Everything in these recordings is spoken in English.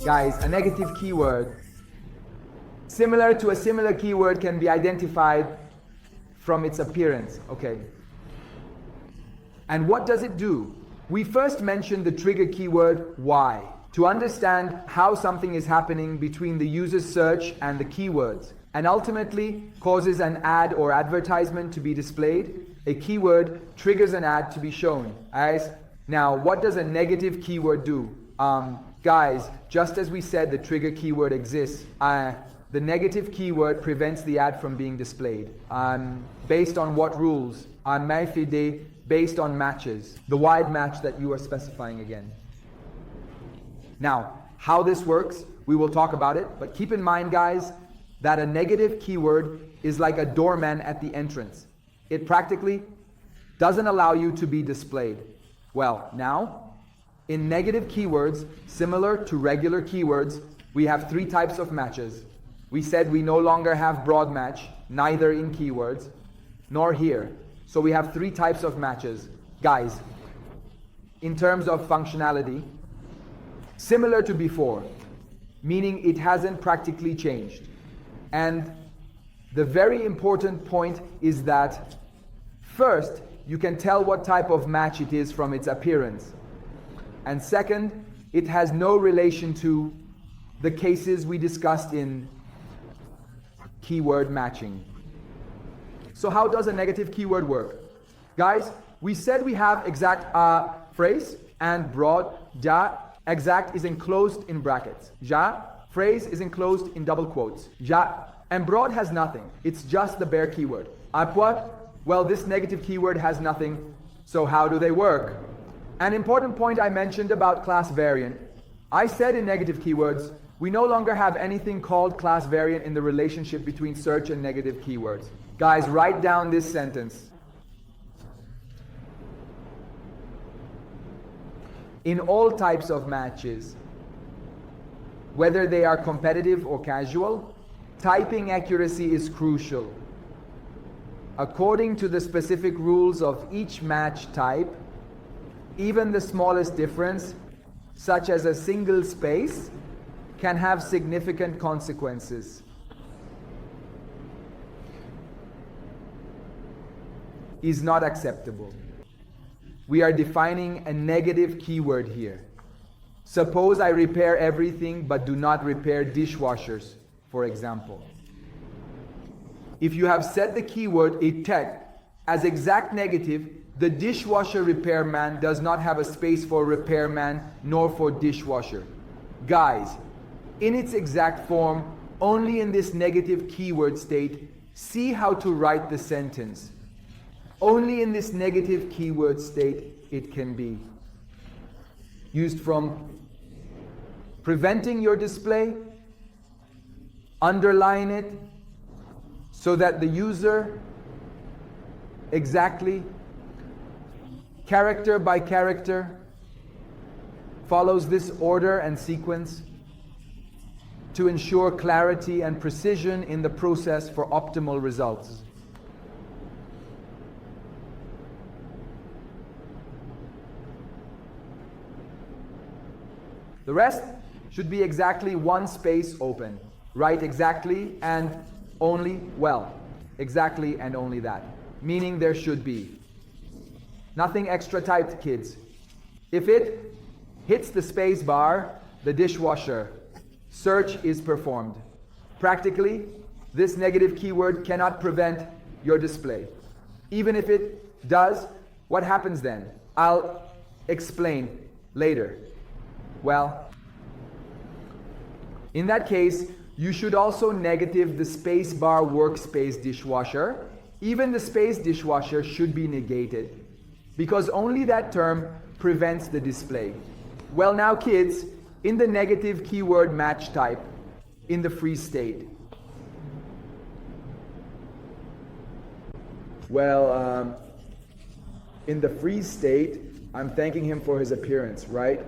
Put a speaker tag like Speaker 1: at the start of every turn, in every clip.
Speaker 1: Guys, a negative keyword similar to a similar keyword can be identified from its appearance. Okay. And what does it do? We first mentioned the trigger keyword why, to understand how something is happening between the user's search and the keywords, and ultimately causes an ad or advertisement to be displayed. A keyword triggers an ad to be shown. Guys, now what does a negative keyword do? Guys, just as we said the trigger keyword exists, the negative keyword prevents the ad from being displayed. Based on what rules? Based on matches, the wide match that you are specifying again. Now, how this works, we will talk about it, but keep in mind, guys, that a negative keyword is like a doorman at the entrance. It practically doesn't allow you to be displayed. Well, now, in negative keywords, similar to regular keywords, we have three types of matches. We said we no longer have broad match, neither in keywords, nor here. So we have three types of matches. Guys, in terms of functionality, similar to before, meaning it hasn't practically changed. And the very important point is that first, you can tell what type of match it is from its appearance. And second, it has no relation to the cases we discussed in keyword matching. So how does a negative keyword work? Guys, we said we have exact phrase and broad. Ja, exact is enclosed in brackets. Ja, phrase is enclosed in double quotes. Ja, and broad has nothing. It's just the bare keyword. Apa, well, this negative keyword has nothing. So how do they work? An important point I mentioned about class variant. I said in negative keywords, we no longer have anything called class variant in the relationship between search and negative keywords. Guys, write down this sentence. In all types of matches, whether they are competitive or casual, typing accuracy is crucial. According to the specific rules of each match type, even the smallest difference, such as a single space, can have significant consequences. Is not acceptable. We are defining a negative keyword here. Suppose I repair everything but do not repair dishwashers, for example. If you have set the keyword itek as exact negative, the dishwasher repairman does not have a space for repairman nor for dishwasher. Guys, in its exact form, only in this negative keyword state, see how to write the sentence. Only in this negative keyword state it can be used from preventing your display, underline it, so that the user exactly, character by character, follows this order and sequence to ensure clarity and precision in the process for optimal results. The rest should be exactly one space open. Write exactly and only well. Exactly and only that. Meaning there should be. Nothing extra typed, kids. If it hits the space bar, the dishwasher, search is performed. Practically, this negative keyword cannot prevent your display. Even if it does, what happens then? I'll explain later. Well, in that case, you should also negative the space bar workspace dishwasher. Even the space dishwasher should be negated, because only that term prevents the display. Well, now kids, in the negative keyword match type, in the free state. Well, in the free state, I'm thanking him for his appearance, right?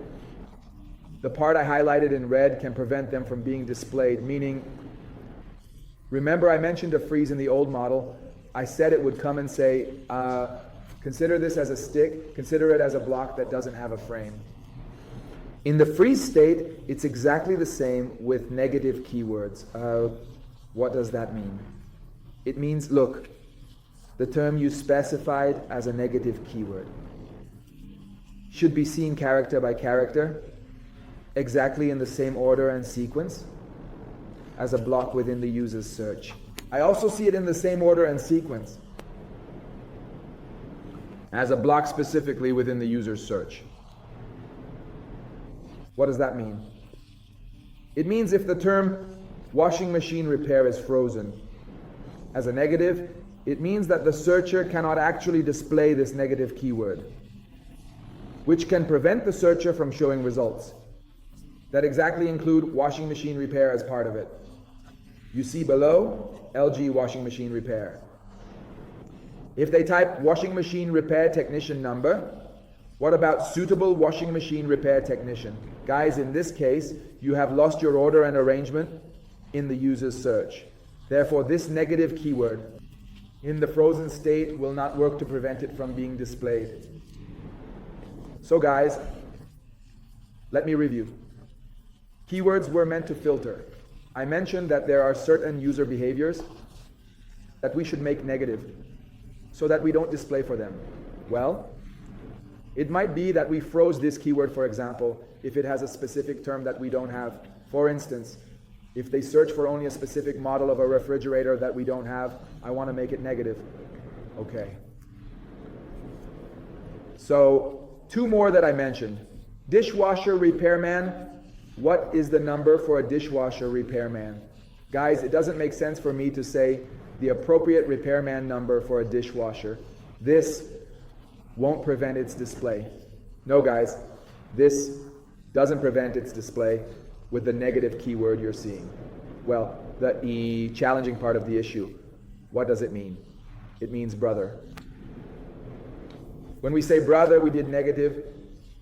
Speaker 1: The part I highlighted in red can prevent them from being displayed, meaning, remember I mentioned a freeze in the old model. I said it would come and say, consider this as a stick, consider it as a block that doesn't have a frame. In the freeze state, it's exactly the same with negative keywords. What does that mean? It means, look, the term you specified as a negative keyword should be seen character by character, exactly in the same order and sequence as a block within the user's search. I also see it in the same order and sequence as a block specifically within the user's search. What does that mean? It means if the term washing machine repair is frozen as a negative, it means that the searcher cannot actually display this negative keyword, which can prevent the searcher from showing results that exactly include washing machine repair as part of it. You see below, LG washing machine repair. If they type washing machine repair technician number, what about suitable washing machine repair technician? Guys, in this case, you have lost your order and arrangement in the user's search. Therefore, this negative keyword in the frozen state will not work to prevent it from being displayed. So guys, let me review. Keywords were meant to filter. I mentioned that there are certain user behaviors that we should make negative so that we don't display for them. Well, it might be that we froze this keyword, for example, if it has a specific term that we don't have. For instance, if they search for only a specific model of a refrigerator that we don't have, I want to make it negative. Okay. So, two more that I mentioned. Dishwasher repairman. What is the number for a dishwasher repairman? Guys, it doesn't make sense for me to say the appropriate repairman number for a dishwasher. This won't prevent its display. No, guys, this doesn't prevent its display with the negative keyword you're seeing. Well, the challenging part of the issue. What does it mean? It means brother. When we say brother, we did negative.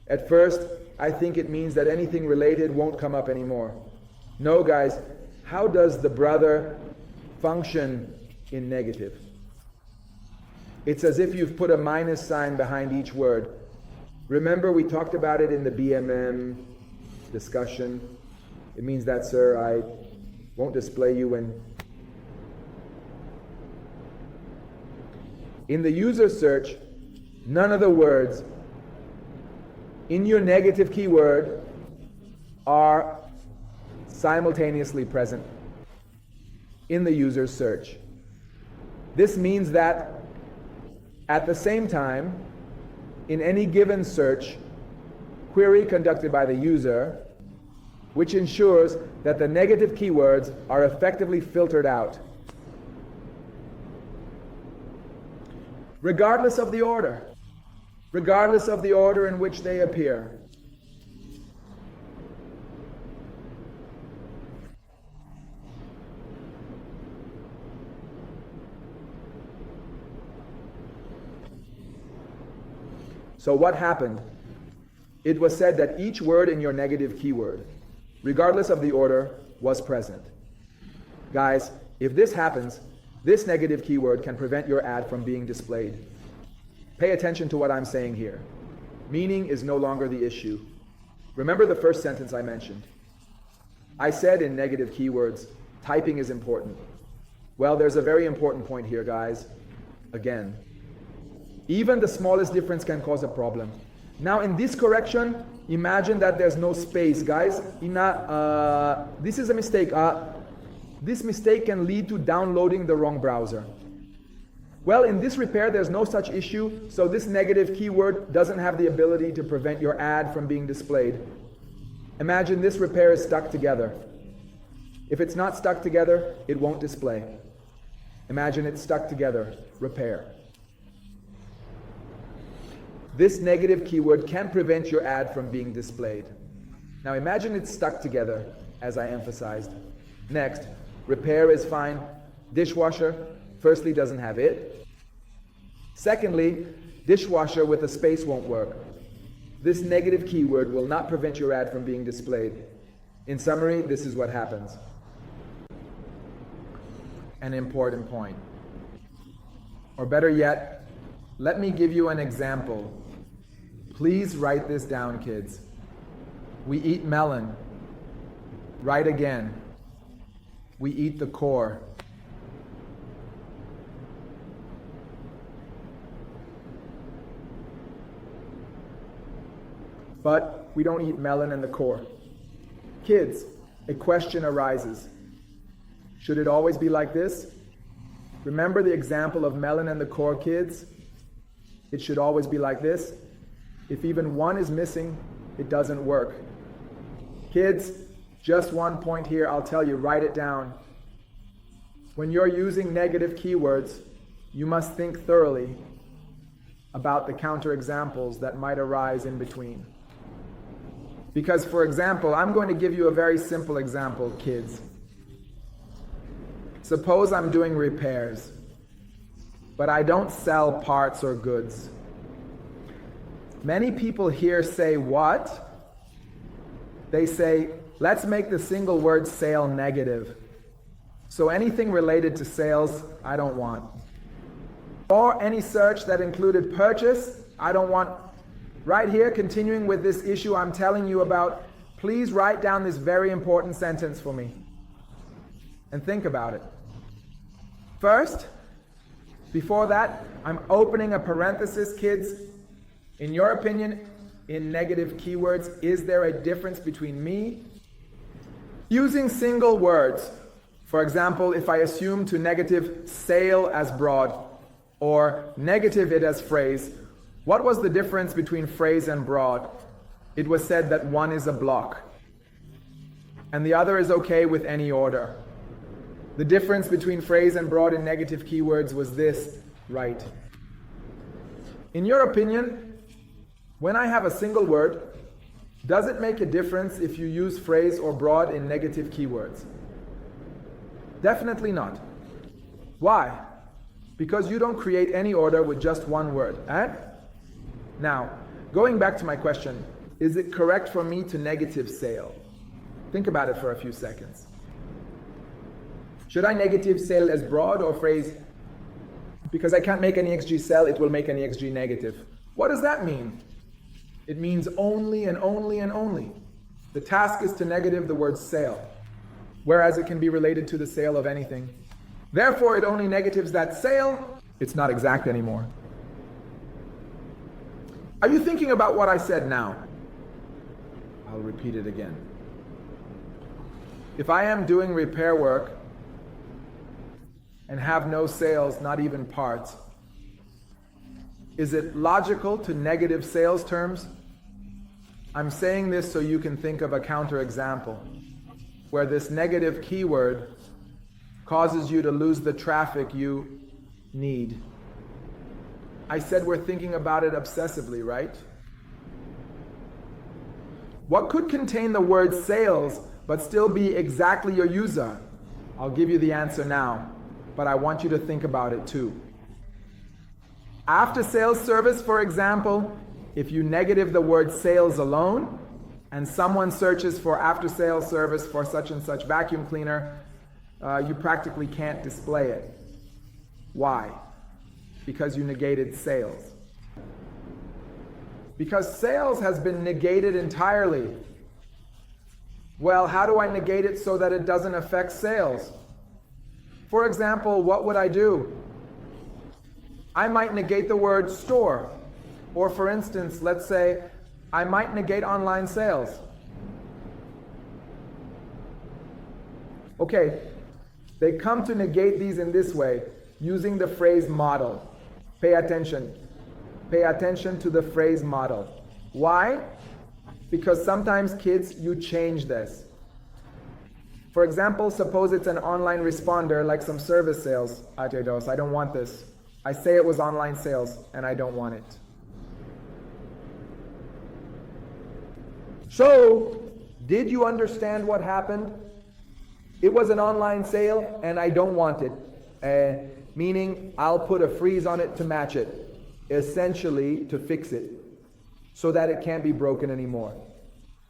Speaker 1: At first, I think it means that anything related won't come up anymore. No, guys, how does the brother function in negative? It's as if you've put a minus sign behind each word. Remember, we talked about it in the BMM discussion. It means that, sir, I won't display you when... In the user search, none of the words in your negative keyword are simultaneously present in the user search. This means that at the same time, in any given search query conducted by the user, which ensures that the negative keywords are effectively filtered out, regardless of the order in which they appear. So what happened? It was said that each word in your negative keyword, regardless of the order, was present. Guys, if this happens, this negative keyword can prevent your ad from being displayed. Pay attention to what I'm saying here. Meaning is no longer the issue. Remember the first sentence I mentioned. I said in negative keywords, typing is important. Well, there's a very important point here, guys. Again, even the smallest difference can cause a problem. Now in this correction, imagine that there's no space, guys. This is a mistake. This mistake can lead to downloading the wrong browser. Well, in this repair, there's no such issue, so this negative keyword doesn't have the ability to prevent your ad from being displayed. Imagine this repair is stuck together. If it's not stuck together, it won't display. Imagine it's stuck together, repair. This negative keyword can prevent your ad from being displayed. Now imagine it's stuck together, as I emphasized. Next, repair is fine. Dishwasher, firstly, doesn't have it. Secondly, dishwasher with a space won't work. This negative keyword will not prevent your ad from being displayed. In summary, this is what happens. An important point. Or better yet, let me give you an example. Please write this down, kids. We eat melon. Right again. We eat the core. But we don't eat melon and the core. Kids, a question arises. Should it always be like this? Remember the example of melon and the core, kids? It should always be like this. If even one is missing, it doesn't work. Kids, just one point here, I'll tell you, write it down. When you're using negative keywords, you must think thoroughly about the counterexamples that might arise in between. Because, for example, I'm going to give you a very simple example, kids. Suppose I'm doing repairs, but I don't sell parts or goods. Many people here say what? They say, let's make the single word sale negative. So anything related to sales, I don't want. Or any search that included purchase, I don't want. Right here, continuing with this issue I'm telling you about, please write down this very important sentence for me. And think about it. First, before that, I'm opening a parenthesis, kids. In your opinion, in negative keywords, is there a difference between me using single words? For example, if I assume to negative sale as broad or negative it as phrase, what was the difference between phrase and broad? It was said that one is a block and the other is okay with any order. The difference between phrase and broad in negative keywords was this, right? In your opinion, when I have a single word, does it make a difference if you use phrase or broad in negative keywords? Definitely not. Why? Because you don't create any order with just one word. Now, going back to my question, is it correct for me to negative sale? Think about it for a few seconds. Should I negative sale as broad or phrase? Because I can't make any XG sell, it will make any XG negative. What does that mean? It means only and only and only. The task is to negative the word sale, whereas it can be related to the sale of anything. Therefore, it only negatives that sale. It's not exact anymore. Are you thinking about what I said now? I'll repeat it again. If I am doing repair work and have no sales, not even parts, is it logical to negative sales terms? I'm saying this so you can think of a counterexample where this negative keyword causes you to lose the traffic you need. I said we're thinking about it obsessively, right? What could contain the word sales but still be exactly your user? I'll give you the answer now, but I want you to think about it too. After sales service, for example, if you negative the word sales alone and someone searches for after sales service for such and such vacuum cleaner, you practically can't display it. Why? Because you negated sales. Because sales has been negated entirely. Well, how do I negate it so that it doesn't affect sales? For example, what would I do? I might negate the word store. Or for instance, let's say, I might negate online sales. Okay, they come to negate these in this way, using the phrase model. Pay attention. Pay attention to the phrase model. Why? Because sometimes, kids, you change this. For example, suppose it's an online responder like some service sales. I don't want this. I say it was online sales and I don't want it. So, did you understand what happened? It was an online sale and I don't want it. Meaning I'll put a freeze on it to match it. Essentially to fix it. So that it can't be broken anymore.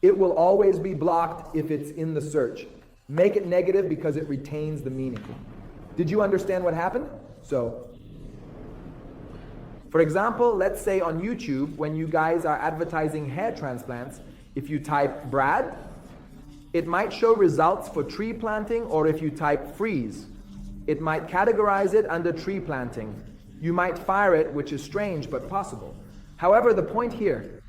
Speaker 1: It will always be blocked if it's in the search. Make it negative because it retains the meaning. Did you understand what happened? So, for example, let's say on YouTube, when you guys are advertising hair transplants, If you type Brad, it might show results for tree planting, or if you type freeze, it might categorize it under tree planting. You might fire it, which is strange but possible. However, the point here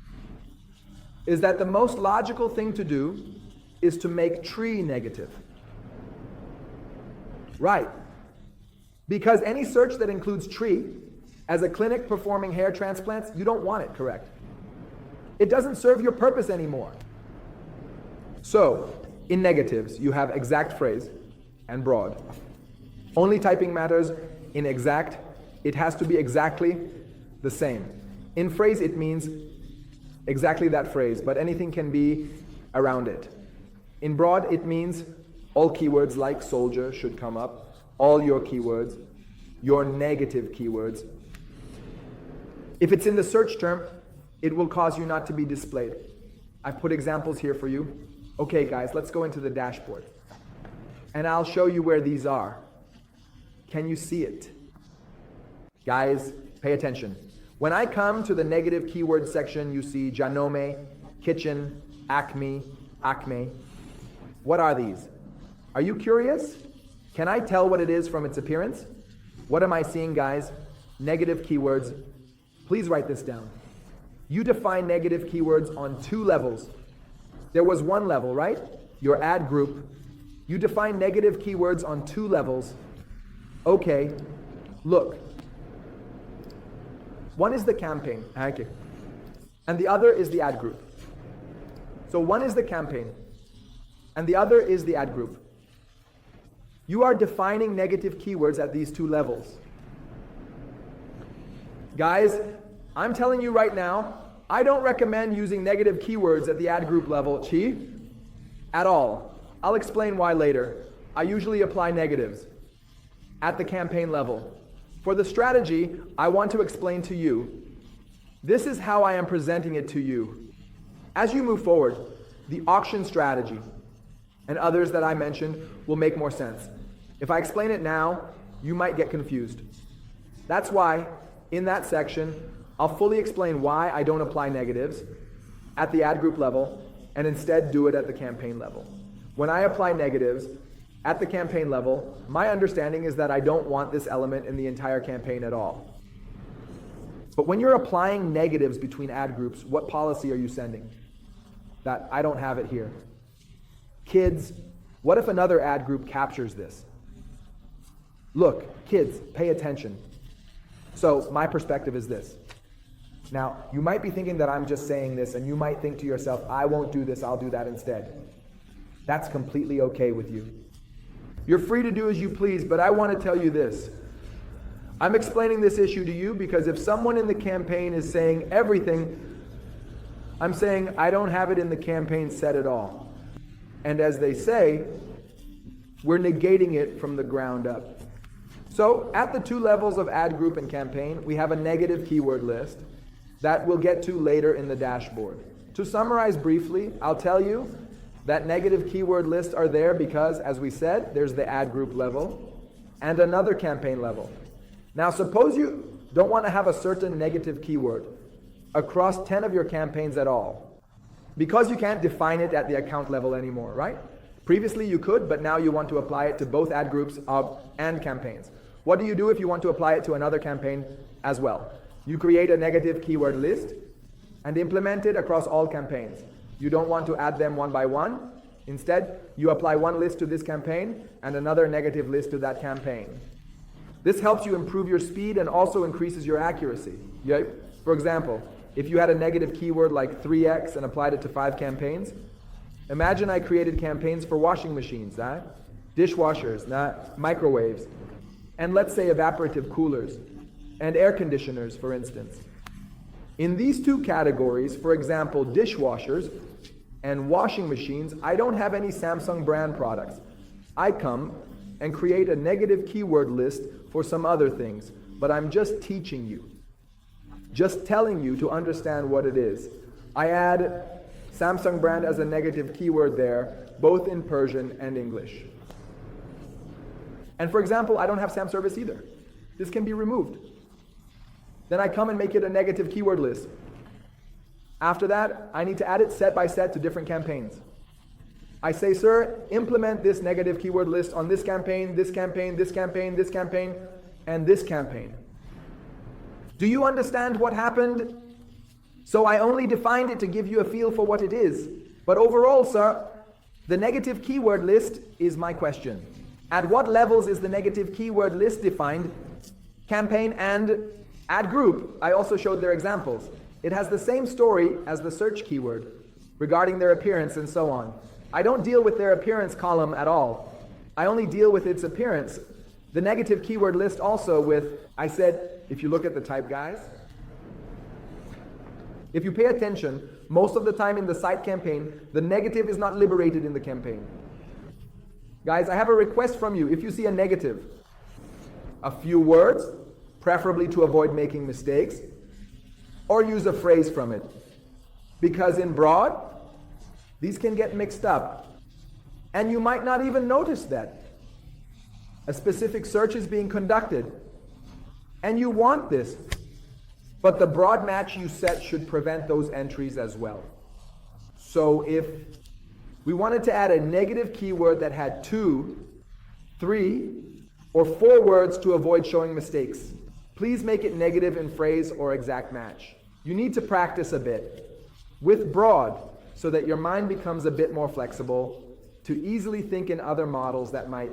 Speaker 1: is that the most logical thing to do is to make tree negative. Right. Because any search that includes tree as a clinic performing hair transplants, you don't want it, correct? It doesn't serve your purpose anymore. So, in negatives, you have exact phrase and broad. Only typing matters. In exact, it has to be exactly the same. In phrase, it means exactly that phrase, but anything can be around it. In broad, it means all keywords like soldier should come up, all your keywords, your negative keywords. If it's in the search term, it will cause you not to be displayed. I've put examples here for you. Okay guys, let's go into the dashboard. And I'll show you where these are. Can you see it? Guys, pay attention. When I come to the negative keyword section, you see Janome, kitchen, Acme. What are these? Are you curious? Can I tell what it is from its appearance? What am I seeing, guys? Negative keywords. Please write this down. You define negative keywords on 2 levels. There was 1 level, right? Your ad group. You define negative keywords on 2 levels. Okay, look. One is the campaign, and the other is the ad group. So one is the campaign, and the other is the ad group. You are defining negative keywords at these 2 levels. Guys, I'm telling you right now, I don't recommend using negative keywords at the ad group level, at all. I'll explain why later. I usually apply negatives at the campaign level. For the strategy, I want to explain to you. This is how I am presenting it to you. As you move forward, the auction strategy and others that I mentioned will make more sense. If I explain it now, you might get confused. That's why, in that section, I'll fully explain why I don't apply negatives at the ad group level and instead do it at the campaign level. When I apply negatives at the campaign level, my understanding is that I don't want this element in the entire campaign at all. But when you're applying negatives between ad groups, what policy are you sending? That I don't have it here. Kids, what if another ad group captures this? Look, kids, pay attention. So my perspective is this. Now, you might be thinking that I'm just saying this, and you might think to yourself, I won't do this, I'll do that instead. That's completely okay with you. You're free to do as you please, but I want to tell you this. I'm explaining this issue to you because if someone in the campaign is saying everything, I'm saying I don't have it in the campaign set at all. And as they say, we're negating it from the ground up. So at the 2 levels of ad group and campaign, we have a negative keyword list that we'll get to later in the dashboard. To summarize briefly, I'll tell you that negative keyword lists are there because, as we said, there's the ad group level and another campaign level. Now suppose you don't want to have a certain negative keyword across 10 of your campaigns at all, because you can't define it at the account level anymore, right? Previously you could, but now you want to apply it to both ad groups and campaigns. What do you do if you want to apply it to another campaign as well? You create a negative keyword list and implement it across all campaigns. You don't want to add them one by one. Instead, you apply one list to this campaign and another negative list to that campaign. This helps you improve your speed and also increases your accuracy. For example, if you had a negative keyword like 3x and applied it to 5 campaigns, imagine I created campaigns for washing machines, dishwashers, microwaves, and let's say evaporative coolers and air conditioners, for instance. In these 2 categories, for example, dishwashers and washing machines, I don't have any Samsung brand products. I come and create a negative keyword list for some other things, but I'm just teaching you, just telling you to understand what it is. I add Samsung brand as a negative keyword there, both in Persian and English. And for example, I don't have SAM service either. This can be removed. Then I come and make it a negative keyword list. After that, I need to add it set by set to different campaigns. I say, sir, implement this negative keyword list on this campaign, this campaign, this campaign, this campaign, and this campaign. Do you understand what happened? So I only defined it to give you a feel for what it is. But overall, sir, the negative keyword list is my question. At what levels is the negative keyword list defined? Campaign and ad group. I also showed their examples. It has the same story as the search keyword regarding their appearance and so on. I don't deal with their appearance column at all. I only deal with its appearance. The negative keyword list also with, I said, if you look at the type, guys, if you pay attention, most of the time in the site campaign, the negative is not liberated in the campaign. Guys, I have a request from you. If you see a negative, a few words, preferably to avoid making mistakes, or use a phrase from it. Because in broad, these can get mixed up. And you might not even notice that a specific search is being conducted. And you want this. But the broad match you set should prevent those entries as well. So if we wanted to add a negative keyword that had 2, 3, or 4 words to avoid showing mistakes, please make it negative in phrase or exact match. You need to practice a bit with broad so that your mind becomes a bit more flexible to easily think in other models that might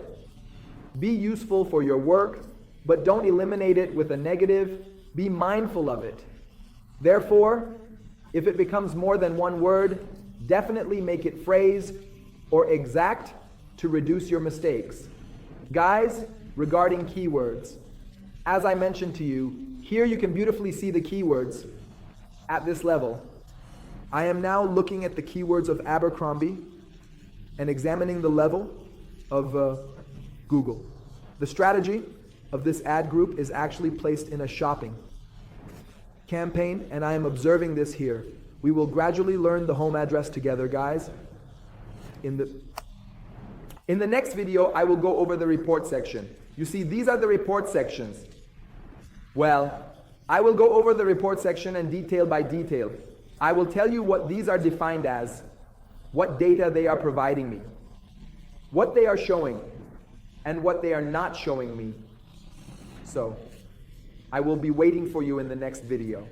Speaker 1: be useful for your work, but don't eliminate it with a negative. Be mindful of it. Therefore, if it becomes more than 1 word, definitely make it phrase or exact to reduce your mistakes. Guys, regarding keywords, as I mentioned to you, here you can beautifully see the keywords at this level. I am now looking at the keywords of Abercrombie and examining the level of Google. The strategy of this ad group is actually placed in a shopping campaign, and I am observing this here. We will gradually learn the home address together, guys. In the next video, I will go over the report section. You see, these are the report sections. Well, I will go over the report section and detail by detail. I will tell you what these are defined as, what data they are providing me, what they are showing, and what they are not showing me. So, I will be waiting for you in the next video.